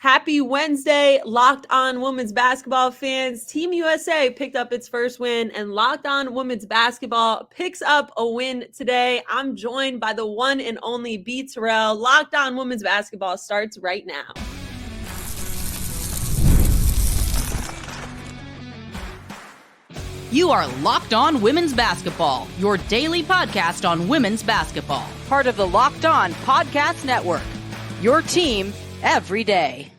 Happy Wednesday, Locked On Women's Basketball fans. Team USA picked up its first win, and Locked On Women's Basketball picks up a win today. I'm joined by the one and only itsBTerrell. Locked On Women's Basketball starts right now. You are Locked On Women's Basketball, your daily podcast on women's basketball. Part of the Locked On Podcast Network, your team every day.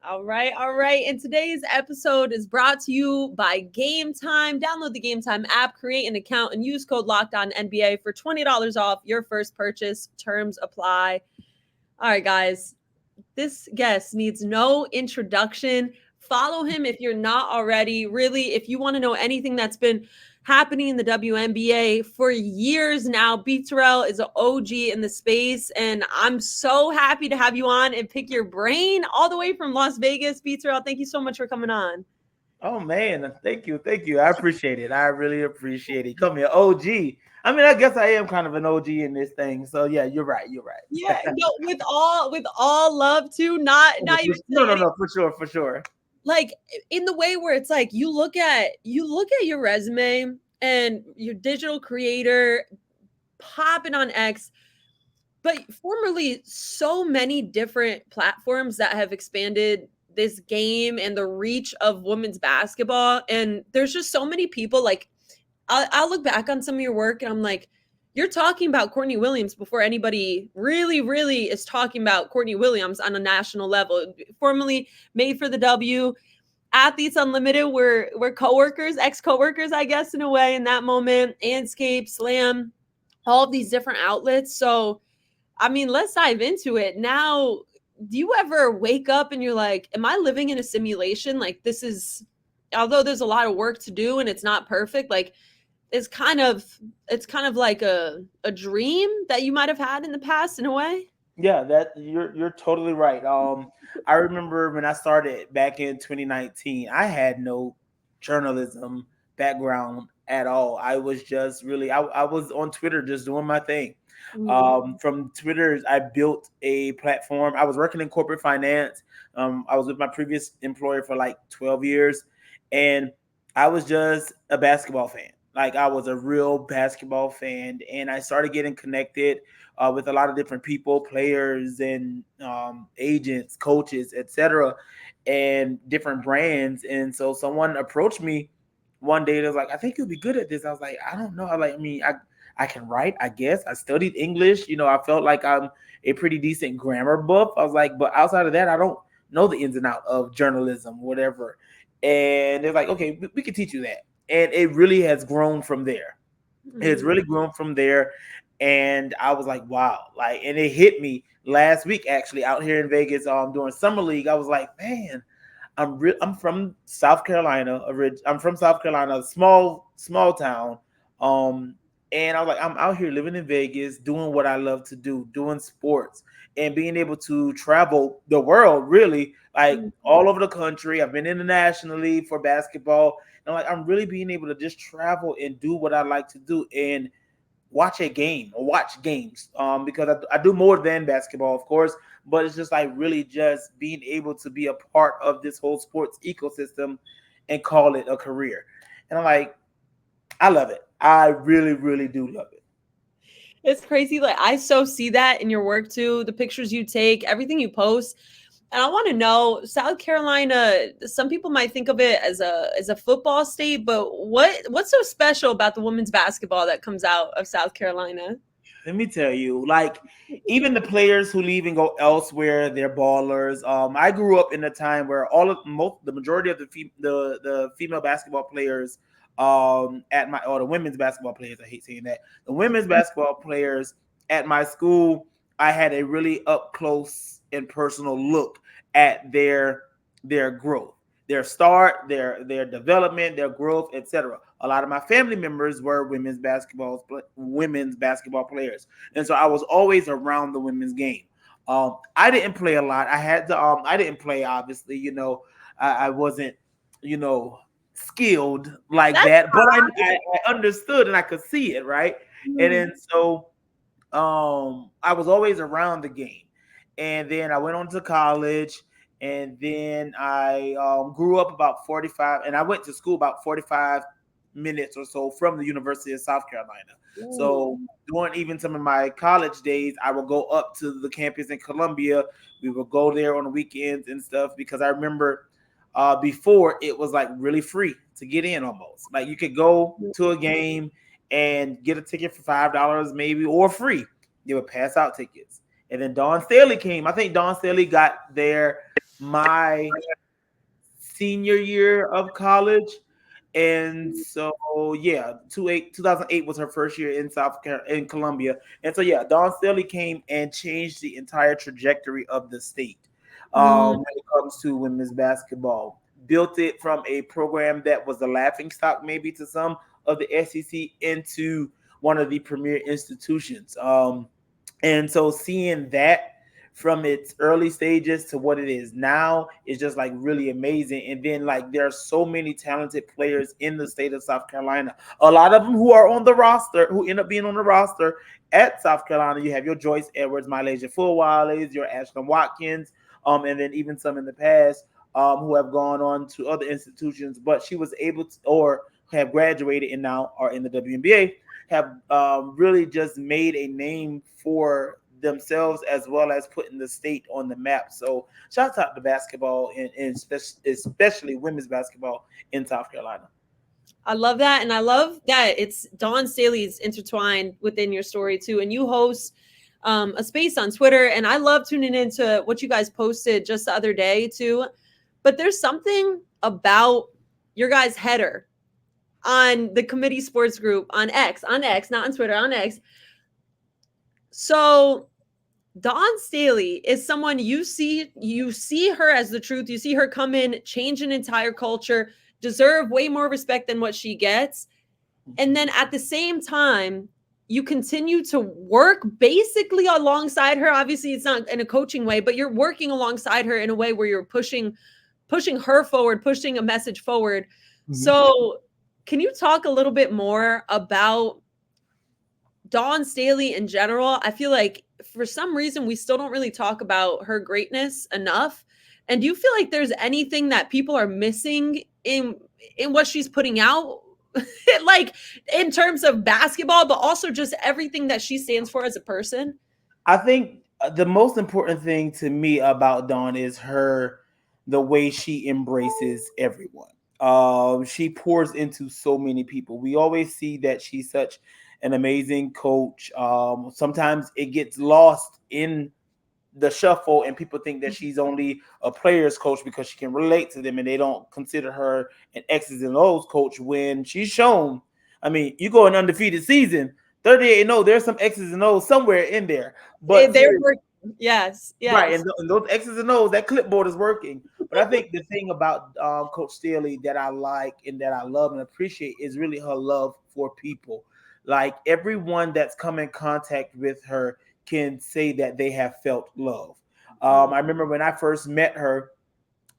All right. And today's episode is brought to you by Game Time. Download the Game Time app, create an account, and use code LOCKEDONNBA for $20 off your first purchase. Terms apply. All right, guys. This guest needs no introduction. Follow him if you're not already. Really, if you want to know anything that's been happening in the WNBA for years now, itsBTerrell is an OG in the space, and I'm so happy to have you on and pick your brain all the way from Las Vegas. itsBTerrell, thank you so much for coming on. Oh, man. Thank you. I appreciate it. I really appreciate it. Call me an OG. I mean, I guess I am kind of an OG in this thing. So yeah, you're right. Yeah, no, with all love too. Not even no, for sure. Like in the way where it's like you look at your resume and your digital creator popping on X, but formerly so many different platforms that have expanded this game and the reach of women's basketball. And there's just so many people. Like I'll look back on some of your work and I'm like, you're talking about Courtney Williams before anybody really is talking about Courtney Williams on a national level. Formerly Made for the W, Athletes Unlimited were ex-coworkers, I guess, in a way in that moment. Anscape, Slam, all of these different outlets. So, I mean, let's dive into it. Now, do you ever wake up and you're like, am I living in a simulation? Like this is, although there's a lot of work to do and it's not perfect, like it's kind of like a dream that you might have had in the past in a way. Yeah, that you're totally right. I remember when I started back in 2019, I had no journalism background at all. I was just really I was on Twitter just doing my thing. From Twitter, I built a platform. I was working in corporate finance. I was with my previous employer for like 12 years, and I was just a basketball fan. Like I was a real basketball fan, and I started getting connected with a lot of different people, players and agents, coaches, etc., and different brands. And so someone approached me one day. They was like, "I think you'll be good at this." I was like, "I don't know. I can write, I guess. I studied English. I felt like I'm a pretty decent grammar buff." I was like, "But outside of that, I don't know the ins and out of journalism, whatever." And they're like, "Okay, we can teach you that." And it really has grown from there. It's really grown from there. And I was like, wow. And it hit me last week, actually, out here in Vegas, during Summer League. I was like, man, I'm from South Carolina. I'm from South Carolina, a small town. And I was like, I'm out here living in Vegas, doing what I love to do, doing sports, and being able to travel the world, really, all over the country. I've been internationally for basketball. And I'm really being able to just travel and do what I like to do and watch a game or watch games. Because I do more than basketball, of course, but it's just really just being able to be a part of this whole sports ecosystem and call it a career. And I'm like, I love it. I really, really do love it. It's crazy. Like I so see that in your work too, the pictures you take, everything you post. And I want to know, South Carolina, some people might think of it as a football state, but what's so special about the women's basketball that comes out of South Carolina? Let me tell you, even the players who leave and go elsewhere, they're ballers. I grew up in a time where the majority of the female basketball players or the women's basketball players, I hate saying that, the women's basketball players at my school, I had a really up close and personal look at their growth, their start, their development, their growth, etc. A lot of my family members were women's basketball players, and so I was always around the women's game. I didn't play a lot. I didn't play, obviously. I wasn't, skilled like that, but I understood and I could see it, right? Mm-hmm. And then so I was always around the game. and then I went on to college, and then I grew up about 45, and I went to school about 45 minutes or so from the University of South Carolina. So during even some of my college days, I would go up to the campus in Columbia. We would go there on the weekends and stuff, because I remember before it was like really free to get in almost. Like you could go to a game and get a ticket for $5 maybe, or free. They would pass out tickets. And then Dawn Staley came. I think Dawn Staley got there my senior year of college. And so, yeah, 2008 was her first year in in Columbia. And so, yeah, Dawn Staley came and changed the entire trajectory of the state when it comes to women's basketball. Built it from a program that was a laughing stock maybe to some of the SEC into one of the premier institutions. And so seeing that from its early stages to what it is now is just like really amazing. And then like there are so many talented players in the state of South Carolina. A lot of them who are on the roster, who end up being on the roster at South Carolina. You have your Joyce Edwards, Mylasia Fulwiley's, your Ashlyn Watkins, and then even some in the past who have gone on to other institutions. But she was able to, or have graduated and now are in the WNBA, have really just made a name for themselves as well as putting the state on the map. So shout out to basketball and especially women's basketball in South Carolina. I love that. And I love that it's Dawn Staley's intertwined within your story too. And you host a space on Twitter, and I love tuning into what you guys posted just the other day too. But there's something about your guys' header on the Committee Sports Group on X, not on Twitter, on X. So Dawn Staley is someone you see her as the truth. You see her come in, change an entire culture, deserve way more respect than what she gets. And then at the same time, you continue to work basically alongside her. Obviously, it's not in a coaching way, but you're working alongside her in a way where you're pushing her forward, pushing a message forward. Mm-hmm. So can you talk a little bit more about Dawn Staley in general? I feel like for some reason we still don't really talk about her greatness enough. And do you feel like there's anything that people are missing in what she's putting out, like in terms of basketball, but also just everything that she stands for as a person? I think the most important thing to me about Dawn is the way she embraces everyone. She pours into so many people. We always see that she's such an amazing coach. Sometimes it gets lost in the shuffle and people think that she's only a player's coach because she can relate to them and they don't consider her an X's and O's coach when she's shown. I mean, you go an undefeated season, 38-0, there's some X's and O's somewhere in there. But yes. Right, and those X's and O's, that clipboard is working. But I think the thing about Coach Staley that I like and that I love and appreciate is really her love for people. Like everyone that's come in contact with her can say that they have felt love. I remember when I first met her,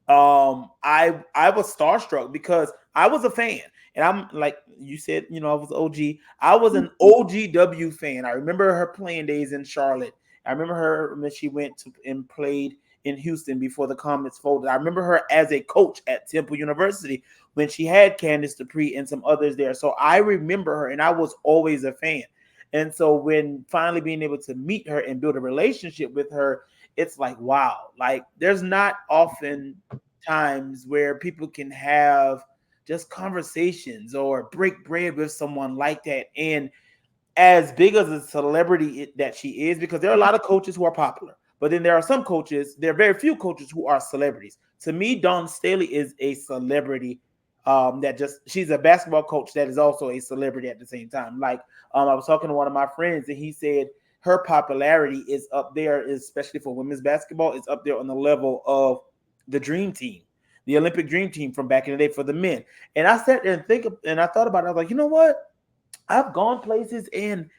I was starstruck because I was a fan. And I'm like you said, I was OG. I was an OGW fan. I remember her playing days in Charlotte. I remember her when she went to and played in Houston before the Comets folded. I remember her as a coach at Temple University when she had Candace Dupree and some others there. So I remember her and I was always a fan. And so when finally being able to meet her and build a relationship with her, it's like, wow, like there's not often times where people can have just conversations or break bread with someone like that. And as big as a celebrity that she is, because there are a lot of coaches who are popular, but then there are some coaches, there are very few coaches who are celebrities. To me, Dawn Staley is a celebrity she's a basketball coach that is also a celebrity at the same time. Like I was talking to one of my friends and he said her popularity is up there, especially for women's basketball, is up there on the level of the Dream Team, the Olympic Dream Team from back in the day for the men. And I sat there and I thought about it. I was like, you know what? I've gone places and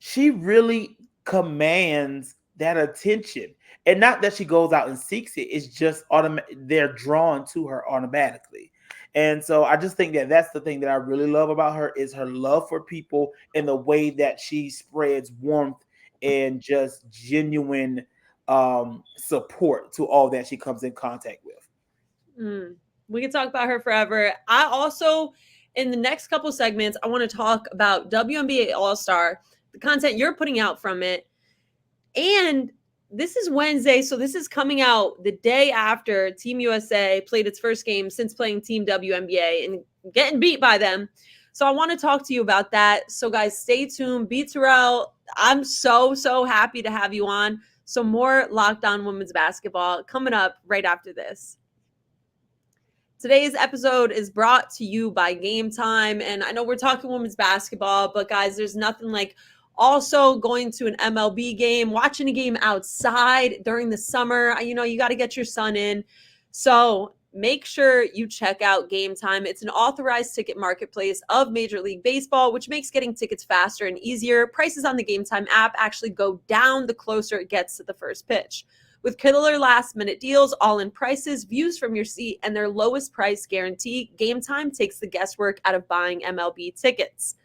she really commands that attention. And not that she goes out and seeks it. It's just they're drawn to her automatically. And so I just think that that's the thing that I really love about her is her love for people and the way that she spreads warmth and just genuine support to all that she comes in contact with. We can talk about her forever. I also, in the next couple segments, I want to talk about WNBA All-Star, the content you're putting out from it. And this is Wednesday, so this is coming out the day after Team USA played its first game since playing Team WNBA and getting beat by them. So I want to talk to you about that. So guys, stay tuned. itsBTerrell, I'm so happy to have you on. So more Locked On Women's Basketball coming up right after this. Today's episode is brought to you by Game Time. And I know we're talking women's basketball, but guys, there's nothing like also going to an MLB game, watching a game outside during the summer. You know, you got to get your sun in. So make sure you check out Game Time. It's an authorized ticket marketplace of Major League Baseball, which makes getting tickets faster and easier. Prices on the Game Time app actually go down the closer it gets to the first pitch. With killer last-minute deals, all-in prices, views from your seat, and their lowest price guarantee, Game Time takes the guesswork out of buying MLB tickets.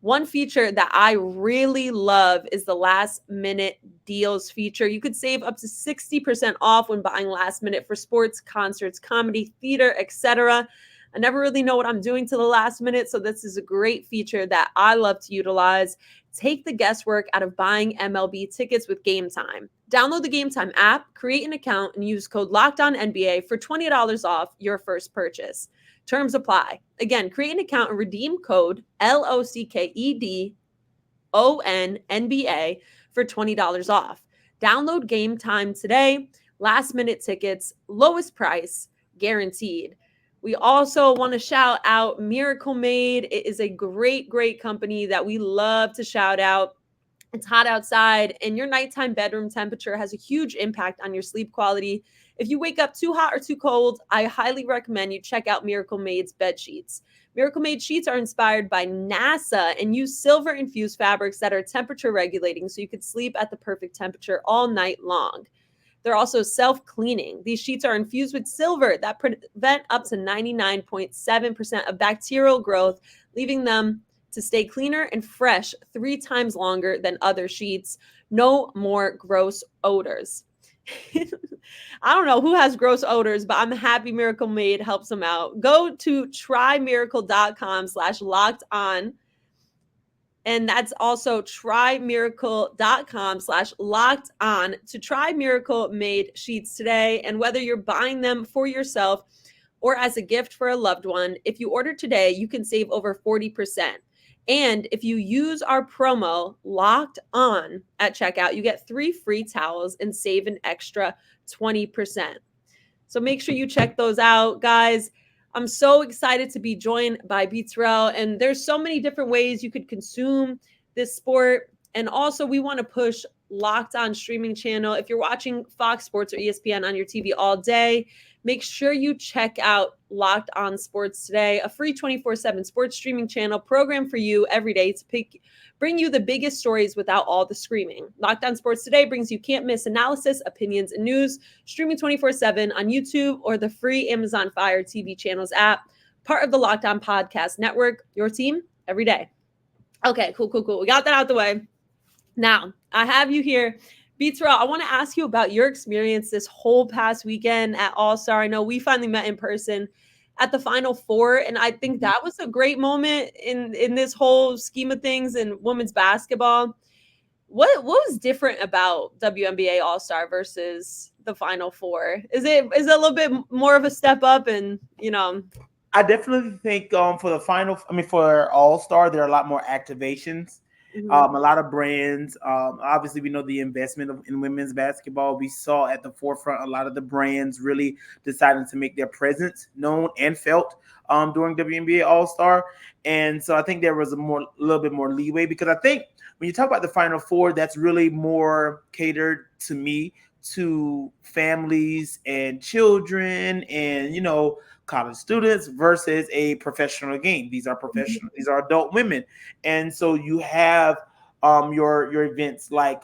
One feature that I really love is the last-minute deals feature. You could save up to 60% off when buying last minute for sports, concerts, comedy, theater, etc. I never really know what I'm doing to the last minute, so this is a great feature that I love to utilize. Take the guesswork out of buying MLB tickets with Game Time. Download the Game Time app, create an account, and use code LOCKEDONNBA for $20 off your first purchase. Terms apply. Again, create an account and redeem code LOCKEDONNBA for $20 off. Download Game Time today. Last minute tickets, lowest price, guaranteed. We also want to shout out Miracle Made. It is a great company that we love to shout out. It's hot outside, and your nighttime bedroom temperature has a huge impact on your sleep quality. If you wake up too hot or too cold, I highly recommend you check out Miracle Made's bed sheets. Miracle Made sheets are inspired by NASA and use silver-infused fabrics that are temperature regulating so you could sleep at the perfect temperature all night long. They're also self-cleaning. These sheets are infused with silver that prevent up to 99.7% of bacterial growth, leaving them to stay cleaner and fresh 3 times longer than other sheets. No more gross odors. I don't know who has gross odors, but I'm happy Miracle Made helps them out. Go to trymiracle.com/locked-on. And that's also trymiracle.com/locked-on to try Miracle Made sheets today. And whether you're buying them for yourself or as a gift for a loved one, if you order today, you can save over 40%. And if you use our promo Locked On at checkout, you get 3 free towels and save an extra 20%. So make sure you check those out, guys. I'm so excited to be joined by itsBTerrell, and there's so many different ways you could consume this sport. And also, we want to push Locked On streaming channel. If you're watching Fox Sports or ESPN on your TV all day, make sure you check out Locked On Sports Today, a free 24/7 sports streaming channel program for you every day to bring you the biggest stories without all the screaming. Locked On Sports Today brings you can't miss analysis, opinions, and news, streaming 24/7 on YouTube or the free Amazon Fire TV channels app, part of the Locked On Podcast Network, your team every day. Okay, cool. We got that out the way. Now, I have you here. itsBTerrell, I want to ask you about your experience this whole past weekend at All-Star. I know we finally met in person at the Final Four, and I think that was a great moment in this whole scheme of things in women's basketball. What was different about WNBA All-Star versus the Final Four? Is it a little bit more of a step up? And I definitely think for All-Star, there are a lot more activations. Mm-hmm. A lot of brands. Obviously, we know the investment in women's basketball. We saw at the forefront a lot of the brands really deciding to make their presence known and felt during WNBA All-Star. And so I think there was a little bit more leeway, because I think when you talk about the Final Four, that's really more catered to me, to families and children and, college students versus a professional game. These are professional, these are adult women. And so you have your events like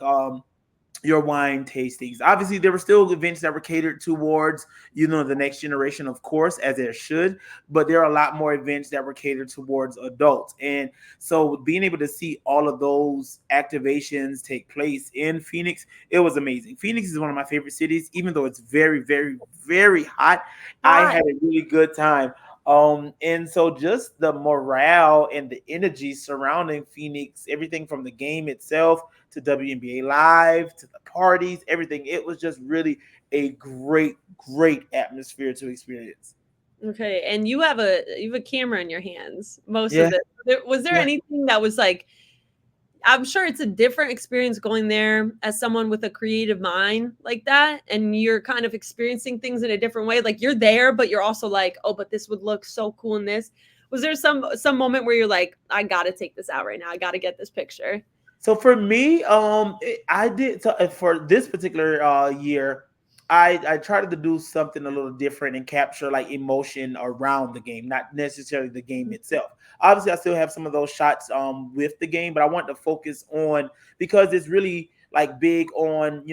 your wine tastings. Obviously, there were still events that were catered towards, the next generation, of course, as there should, but there are a lot more events that were catered towards adults. And so being able to see all of those activations take place in Phoenix, it was amazing. Phoenix is one of my favorite cities, even though it's very, very, very hot. I had a really good time. And so just the morale and the energy surrounding Phoenix, everything from the game itself to WNBA Live, to the parties, everything. It was just really a great, great atmosphere to experience. Okay, and you have a camera in your hands most Yeah. of it. Was there anything that was like, I'm sure it's a different experience going there as someone with a creative mind like that, and you're kind of experiencing things in a different way. Like you're there, but you're also like, oh, but this would look so cool in this. Was there some moment where you're like, I gotta take this out right now. I gotta get this picture. So for me, I did for this particular year. I tried to do something a little different and capture like emotion around the game, not necessarily the game itself. Obviously, I still have some of those shots with the game, but I want to focus on, because it's really like big on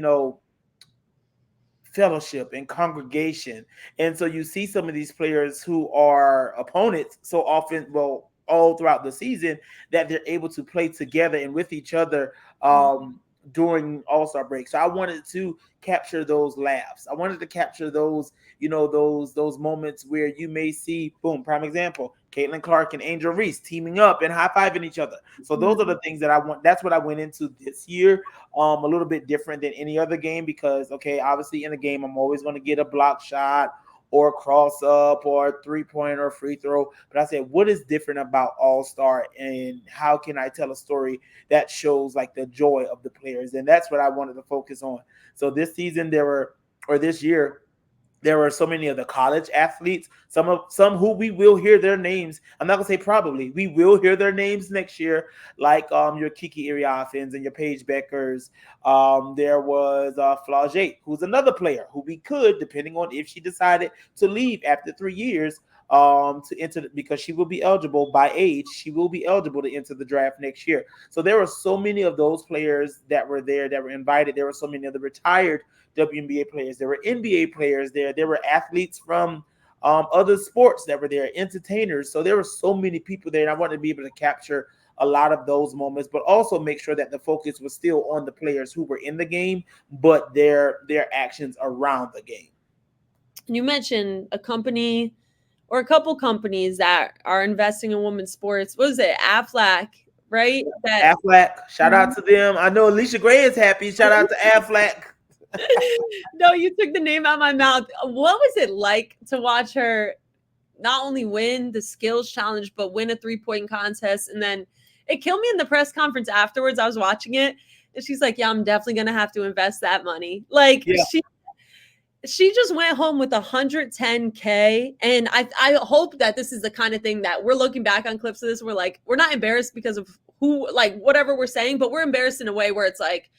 fellowship and congregation. And so you see some of these players who are opponents so often, well, all throughout the season, that they're able to play together and with each other during All-Star break. So I wanted to capture those laughs. I wanted to capture those, those moments where you may see, boom, prime example, Caitlin Clark and Angel Reese teaming up and high-fiving each other. So those are the things that I want. That's what I went into this year. A little bit different than any other game, because, okay, obviously in a game, I'm always going to get a block shot or cross up or 3-point or free throw. But I said, what is different about All-Star, and how can I tell a story that shows like the joy of the players? And that's what I wanted to focus on. So this year, there were so many of the college athletes, some who we will hear their names. I'm not gonna say probably, we will hear their names next year, like your Kiki Iriathens and your Paige Beckers. There was Flaugier, who's another player who we could, depending on if she decided to leave after 3 years, to enter, because she will be eligible by age. She will be eligible to enter the draft next year. So there were so many of those players that were there, that were invited. There were so many of the retired WNBA players. There were NBA players there. There were athletes from other sports that were there, entertainers. So there were so many people there, and I wanted to be able to capture a lot of those moments, but also make sure that the focus was still on the players who were in the game, but their actions around the game. You mentioned a company or a couple companies that are investing in women's sports. What was it? Aflac, right? Aflac. Shout out to them. I know Alicia Gray is happy. Shout out to Aflac. No, you took the name out of my mouth. What was it like to watch her not only win the skills challenge, but win a 3-point contest? And then it killed me in the press conference afterwards. I was watching it, and she's like, yeah, I'm definitely going to have to invest that money. Like, yeah. She just went home with $110K. And I hope that this is the kind of thing that we're looking back on clips of this. We're like, we're not embarrassed because of who, like, whatever we're saying, but we're embarrassed in a way where it's like,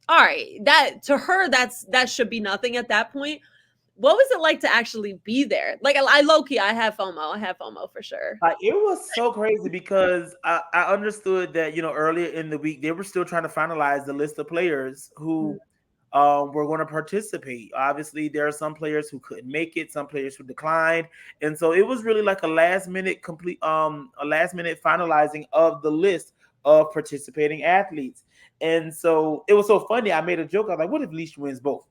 all right, that to her, that should be nothing at that point. What was it like to actually be there? Like, I low-key, I have FOMO for sure. It was so crazy, because I understood that, earlier in the week, they were still trying to finalize the list of players who were going to participate. Obviously, there are some players who couldn't make it, some players who declined. And so it was really like a last minute finalizing of the list of participating athletes. And so it was so funny. I made a joke. I was like, what if Alicia wins both?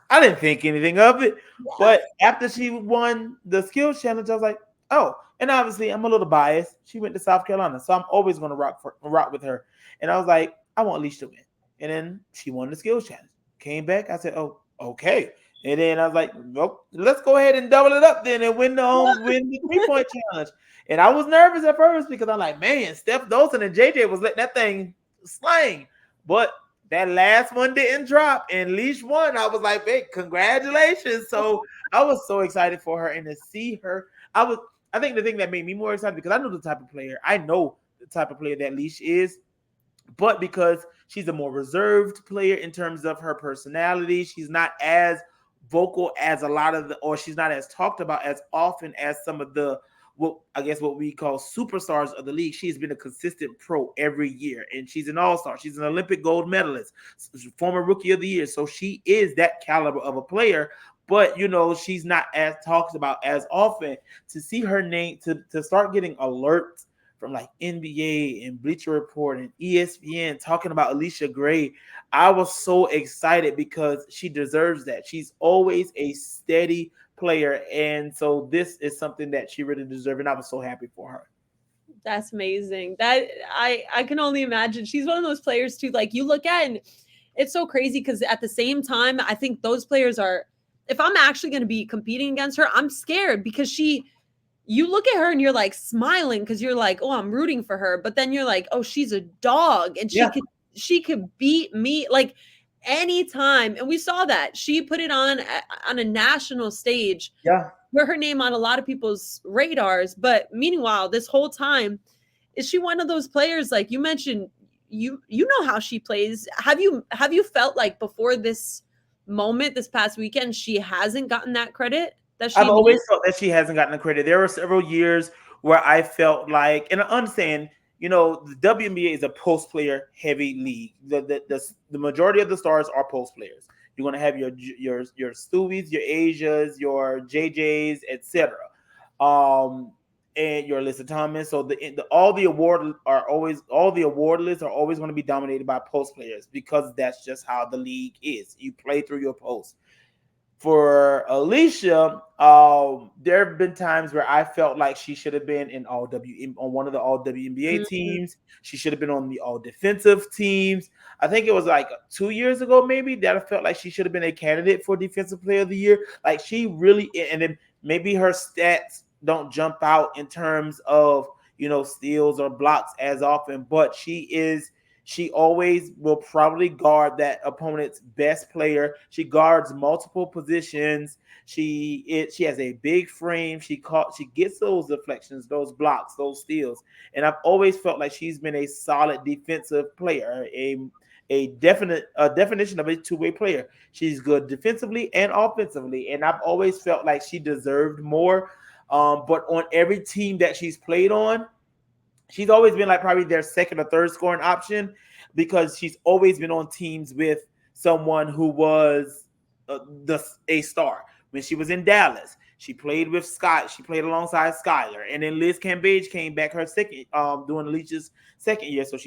I didn't think anything of it. Yeah. But after she won the skills challenge, I was like, oh, and obviously I'm a little biased. She went to South Carolina, so I'm always going to rock with her. And I was like, I want Alicia to win. And then she won the skills challenge. Came back. I said, oh, okay. And then I was like, nope, let's go ahead and double it up then and win the 3-point challenge. And I was nervous at first, because I'm like, man, Steph Dolson and JJ was letting that thing slang. But that last one didn't drop, and Leash won. I was like, hey, congratulations. So I was so excited for her, and to see her, I think the thing that made me more excited, because I know the type of player that Leash is, but because she's a more reserved player in terms of her personality. She's not as vocal as or she's not as talked about as often as some of the what we call superstars of the league. She's been a consistent pro every year, and she's an all-star. She's an Olympic gold medalist, former rookie of the year. So she is that caliber of a player. But she's not as talked about as often. To see her name to start getting alerts from like NBA and Bleacher Report and ESPN talking about Alicia Gray, I was so excited because she deserves that. She's always a steady player, and so this is something that she really deserves, and I was so happy for her. That's amazing. That I can only imagine. She's one of those players too. Like you look at, and it's so crazy because at the same time, I think those players are. If I'm actually going to be competing against her, I'm scared because you look at her and you're like smiling because you're like, oh, I'm rooting for her. But then you're like, oh, she's a dog and she could beat me like anytime. And we saw that she put it on a national stage. Yeah. Where her name on a lot of people's radars. But meanwhile, this whole time, is she one of those players like you mentioned? You know how she plays. Have you felt like before this moment this past weekend she hasn't gotten that credit that she I've always needs? felt that she hasn't gotten the credit. There were several years where I felt like, and I understand, the WNBA is a post player heavy league. The majority of the stars are post players. You're going to have your Stewies, your Asias, your JJs, etc. And your Alyssa Thomas. So all the award lists are always going to be dominated by post players because that's just how the league is. You play through your posts. For Alicia, there have been times where I felt like she should have been on one of the all WNBA teams. She should have been on the all defensive teams. I think it was like 2 years ago, maybe, that I felt like she should have been a candidate for Defensive Player of the Year. Like she really, and then maybe her stats don't jump out in terms of steals or blocks as often, but she always will probably guard that opponent's best player. She guards multiple positions. She has a big frame. She gets those deflections, those blocks, those steals. And I've always felt like she's been a solid defensive player, a definition of a two-way player. She's good defensively and offensively. And I've always felt like she deserved more. But on every team that she's played on, she's always been like probably their second or third scoring option because she's always been on teams with someone who was a star. When she was in Dallas, she played with Scott. She played alongside Skylar, and then Liz Cambage came back her second, doing Alicia's second year. So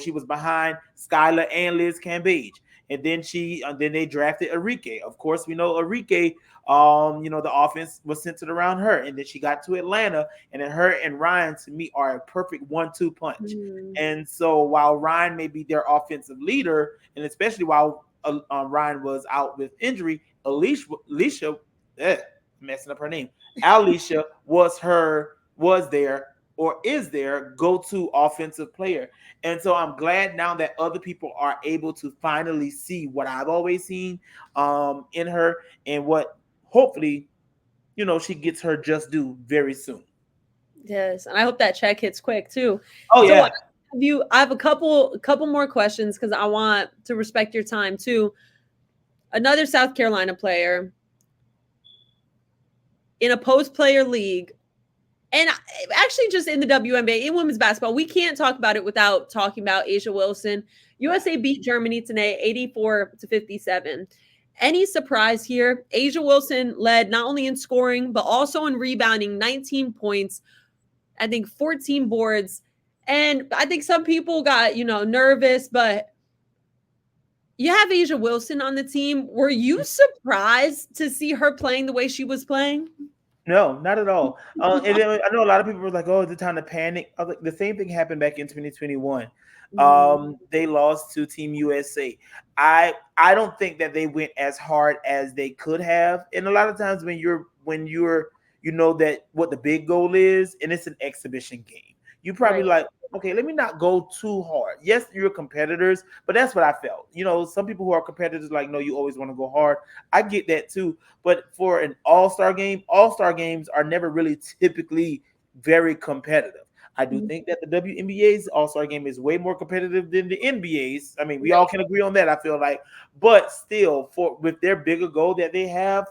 she was behind Skylar and Liz Cambage. And then then they drafted Enrique. Of course, we know Enrique. The offense was centered around her, and then she got to Atlanta, and then her and Ryan to me are a perfect 1-2 punch. And so while Ryan may be their offensive leader, and especially while Ryan was out with injury, Alicia, messing up her name, Alicia is their go-to offensive player. And so I'm glad now that other people are able to finally see what I've always seen in her, and what hopefully, she gets her just due very soon. Yes, and I hope that check hits quick too. Oh, yeah. I have a couple more questions because I want to respect your time too. Another South Carolina player in a post-player league, and actually just in the WNBA, in women's basketball, we can't talk about it without talking about A'ja Wilson. USA beat Germany today, 84-57. Any surprise here? A'ja Wilson led not only in scoring, but also in rebounding, 19 points, I think 14 boards. And I think some people got, nervous, but you have A'ja Wilson on the team. Were you surprised to see her playing the way she was playing? No, not at all. And then I know a lot of people were like, "Oh, it's the time to panic." I was like, the same thing happened back in 2021. They lost to Team USA. I don't think that they went as hard as they could have. And a lot of times when you're that what the big goal is, and it's an exhibition game, you probably like, okay, let me not go too hard. Yes, you're competitors, but that's what I felt. Some people who are competitors like, no, you always want to go hard. I get that too. But for an all-star games are never really typically very competitive. I do think that the WNBA's all-star game is way more competitive than the NBA's. I mean, we all can agree on that, I feel like. But still, with their bigger goal that they have,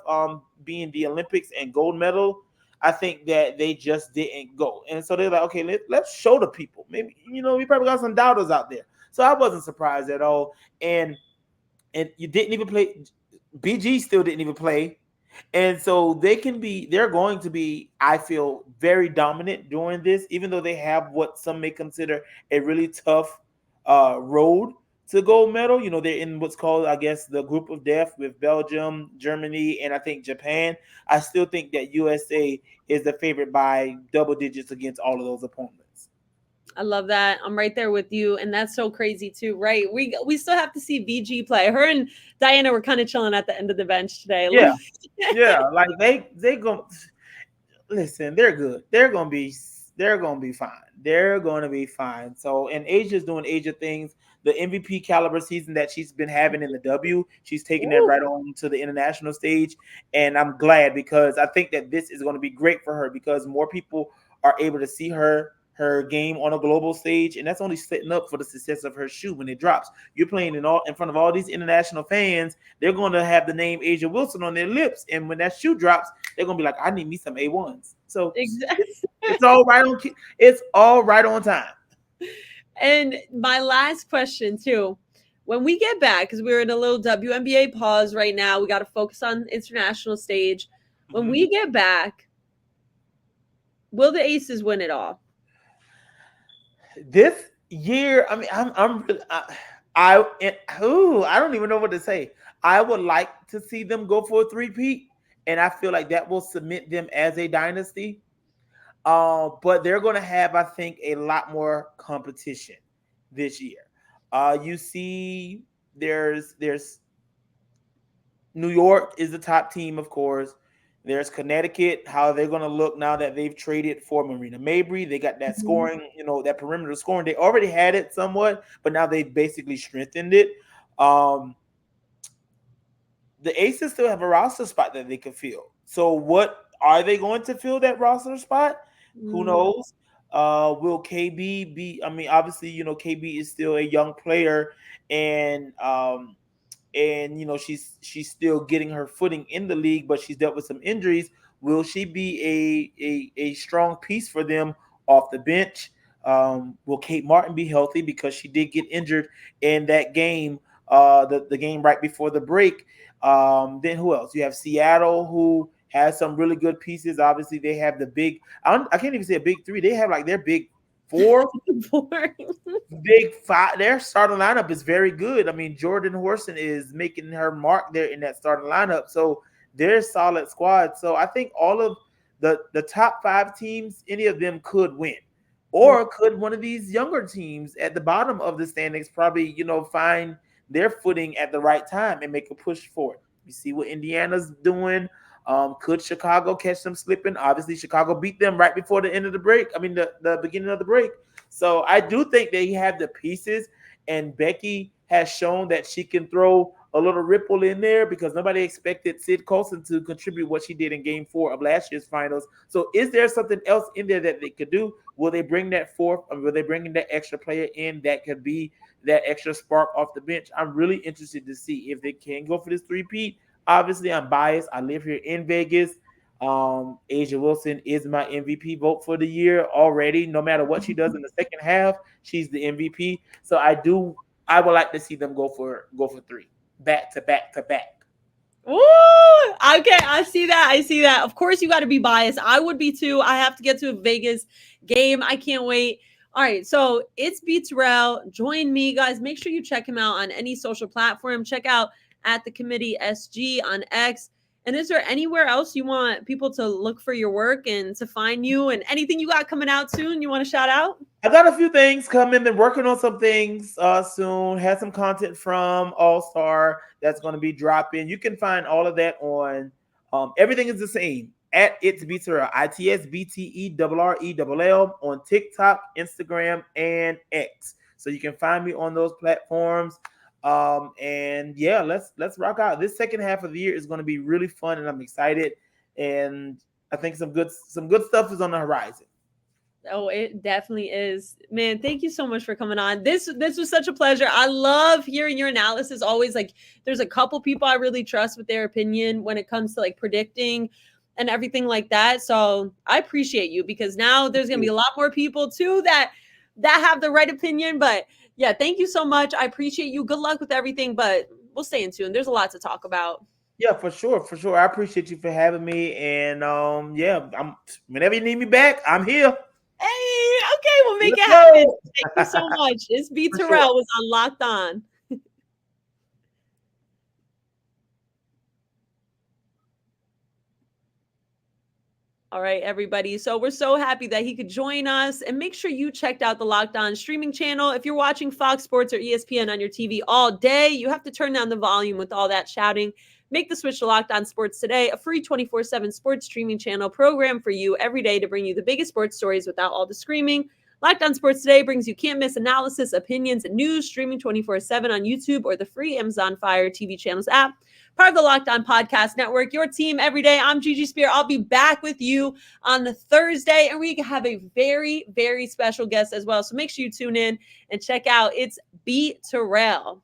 being the Olympics and gold medal, I think that they just didn't go. And so they're like, okay, let's show the people. Maybe, we probably got some doubters out there. So I wasn't surprised at all. And you didn't even play. BG still didn't even play. And so they're going to be, I feel, very dominant during this, even though they have what some may consider a really tough road to gold medal. They're in what's called, I guess, the group of death with Belgium, Germany, and I think Japan. I still think that USA is the favorite by double digits against all of those opponents. I love that. I'm right there with you. And that's so crazy too, right? We still have to see VG play. Her and Diana were kind of chilling at the end of the bench today. Yeah. Yeah. Like they go listen, they're good. They're gonna be fine. They're gonna be fine. So, and Asia's doing Asia things. The MVP caliber season that she's been having in the W, she's taking that right on to the international stage. And I'm glad, because I think that this is going to be great for her, because more people are able to see her game on a global stage, and that's only setting up for the success of her shoe when it drops. You're playing in front of all these international fans. They're going to have the name Asia Wilson on their lips, and when that shoe drops, they're going to be like, I need me some A1s. So exactly. it's all right on time. And my last question too, when we get back, because we're in a little WNBA pause right now, we got to focus on international stage. When we get back, will the Aces win it all? This year, I mean, I don't even know what to say. I would like to see them go for a three-peat, and I feel like that will cement them as a dynasty. But they're going to have, I think, a lot more competition this year. You see, there's New York is the top team, of course. There's Connecticut, how they're going to look now that they've traded for Marina Mabry. They got that scoring, that perimeter scoring. They already had it somewhat, but now they basically strengthened it. The Aces still have a roster spot that they could fill. So what are they going to fill that roster spot? Who knows? Will KB be? I mean, obviously, KB is still a young player, and she's still getting her footing in the league, but she's dealt with some injuries. Will she be a strong piece for them off the bench? Will Kate Martin be healthy, because she did get injured in that game, the game right before the break? Then who else? You have Seattle, who has some really good pieces. Obviously, they have the big. I can't even say a big three. They have like their big four. Big five. Their starting lineup is very good. I mean, Jordan Horson is making her mark there in that starting lineup. So they're a solid squad. So I think all of the top five teams, any of them could win. Or could one of these younger teams at the bottom of the standings probably, find their footing at the right time and make a push for it. You see what Indiana's doing. Could Chicago catch them slipping? Obviously, Chicago beat them right before the end of the break. I mean, the beginning of the break. So I do think they have the pieces, and Becky has shown that she can throw a little ripple in there, because nobody expected Sid Colson to contribute what she did in Game 4 of last year's finals. So is there something else in there that they could do? Will they bring that forth, or will they bring in that extra player in that could be that extra spark off the bench? I'm really interested to see if they can go for this three-peat. Obviously, I'm biased. I live here in Vegas. Asia Wilson is my MVP vote for the year already. No matter what she does in the second half, she's the MVP. So I would like to see them go for three, back to back to back. Ooh, okay, I see that. Of course, you got to be biased. I would be too. I have to get to a Vegas game. I can't wait. All right, so itsBTerrell. Join me, guys. Make sure you check him out on any social platform. Check out at the committee SG on X. And is there anywhere else you want people to look for your work and to find you, and anything you got coming out soon you want to shout out? I got a few things coming. Been working on some things soon. Had some content from All-Star that's going to be dropping. You can find all of that on everything is the same at itsBTerrell, itsBTerrell on TikTok, Instagram, and X. So you can find me on those platforms. And yeah, let's rock out. This second half of the year is going to be really fun, and I'm excited. And I think some good stuff is on the horizon. Oh, it definitely is. Man, thank you so much for coming on. This was such a pleasure. I love hearing your analysis. Always, like, there's a couple people I really trust with their opinion when it comes to like predicting and everything like that. So I appreciate you, because now there's going to be a lot more people too that have the right opinion. But yeah, thank you so much. I appreciate you. Good luck with everything, but we'll stay in tune. There's a lot to talk about. Yeah, for sure, for sure. I appreciate you for having me, and yeah, I'm whenever you need me back, I'm here. Hey, okay, we'll make Let's it happen. go. Thank you so much. itsBTerrell sure. was on Locked On. All right, everybody. So we're so happy that he could join us. And make sure you checked out the Locked On streaming channel. If you're watching Fox Sports or ESPN on your TV all day, you have to turn down the volume with all that shouting. Make the switch to Locked On Sports today, a free 24/7 sports streaming channel program for you every day to bring you the biggest sports stories without all the screaming. Locked On Sports Today brings you can't miss analysis, opinions, and news, streaming 24/7 on YouTube or the free Amazon Fire TV channels app. Part of the Locked On Podcast Network, your team every day. I'm Gigi Speer. I'll be back with you on Thursday, and we have a very, very special guest as well. So make sure you tune in and check out itsBTerrell.